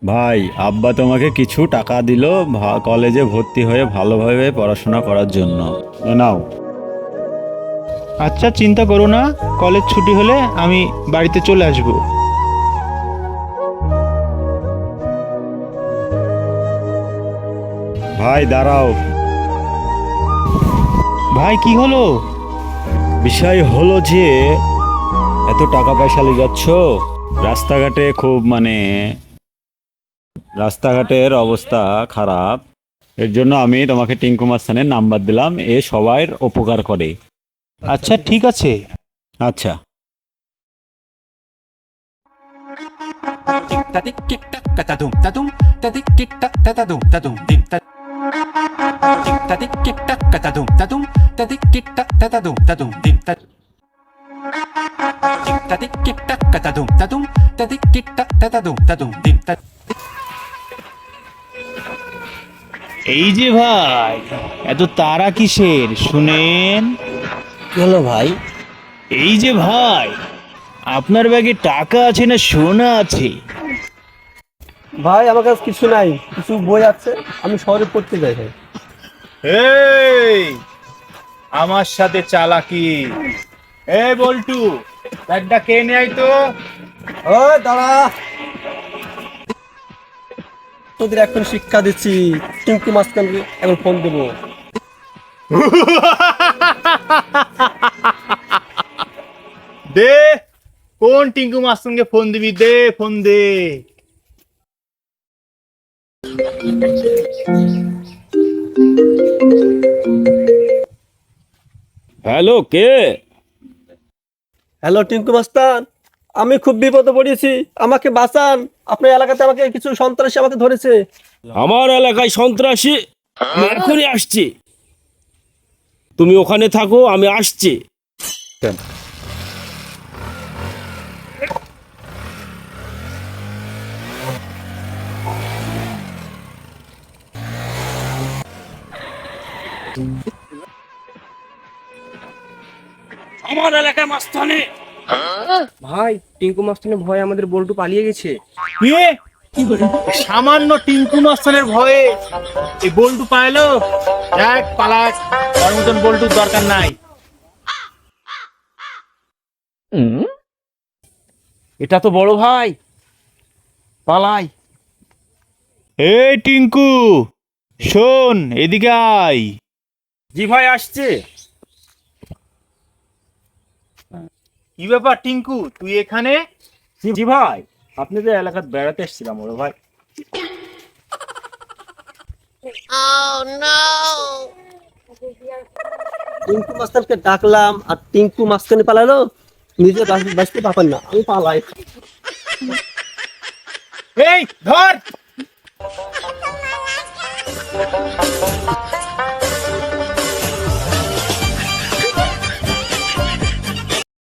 ভাই, আব্বা তোমাকে কিছু টাকা দিল কলেজে ভর্তি হয়ে ভালোভাবে পড়াশোনা করার জন্য। এ নাও। আচ্ছা, চিন্তা করো না, কলেজ ছুটি হলে আমি বাড়িতে চলে আসব। ভাই দাঁড়াও। ভাই, কি হলো? বিষয় হলো যে এত টাকা পয়সা নিয়ে যাচ্ছ, রাস্তাঘাটে খুব রাস্তাঘাটের অবস্থা খারাপ। এর জন্য আমি তোমাকে টিঙ্কু মাস্তানের নাম্বার দিলাম, এ সবার উপকার করে। আচ্ছা, ঠিক আছে। আচ্ছা। Tadik tik tak katadum tadum tadik tik tak tatadum tadum dim tadik tik tak katadum tadum tadik tik tak tatadum tadum dim tadik tik tak katadum tadum tadik tik tak tatadum tadum dim এই যে ভাই, এত তারা কিসের শুনেন? কি হলো ভাই? এই যে ভাই, আপনার ব্যাগে টাকা আছে না সোনা আছে? ভাই আমার কাছে কিছু নাই, কিছু বই আছে, আমি শহরে পড়তে যাই ভাই। এই, আমার সাথে চালাকি! এই বল্টু, ব্যাগটা কে নেয় তো? ও দাঁড়া, তোদের এখন শিক্ষা দিচ্ছি। টিঙ্কু মাস্তানকে এখন ফোন দেবো। দে, কোন টিঙ্কু মাস্তানকে ফোন দিবি? দে, ফোন দে। হ্যালো, কে? হ্যালো টিঙ্কু মাস্তান, আমি খুব বিপদে পড়েছি, আমাকে বাঁচান। আপনার এলাকাতে আমাকে কিছু সন্ত্রাসী আমাকে ধরেছে। আমার এলাকায় সন্ত্রাসী? আমি এখনই আসছি, তুমি ওখানে থাকো, আমি আসছি। আমার এলাকায় মাস্তানি! ভাই, টিঙ্কু মাস্টারের ভয়ে আমাদের বল্টু পালিয়ে গেছে। কি? সামান্য টিঙ্কু মাস্তানের ভয়ে এই বল্টু পাইলো? এক পালাক, ওর মতন বল্টুর দরকার নাই। এটা তো বড় ভাই, পালাই। এই টিঙ্কু, শোন, এদিকে আয়। জি ভাই, আসছে। কি ব্যাপার টিঙ্কু, তুই এখানে? জি ভাই, আপনাদের এলাকায় বেড়াতে এসেছিলাম ওরে ভাই। টিঙ্কু মাস্তানকে ডাকলাম আর টিঙ্কু মাস্তানি পালালো, নিজে বাঁচতে পারবেন না, আমি পালাই। এই ধর!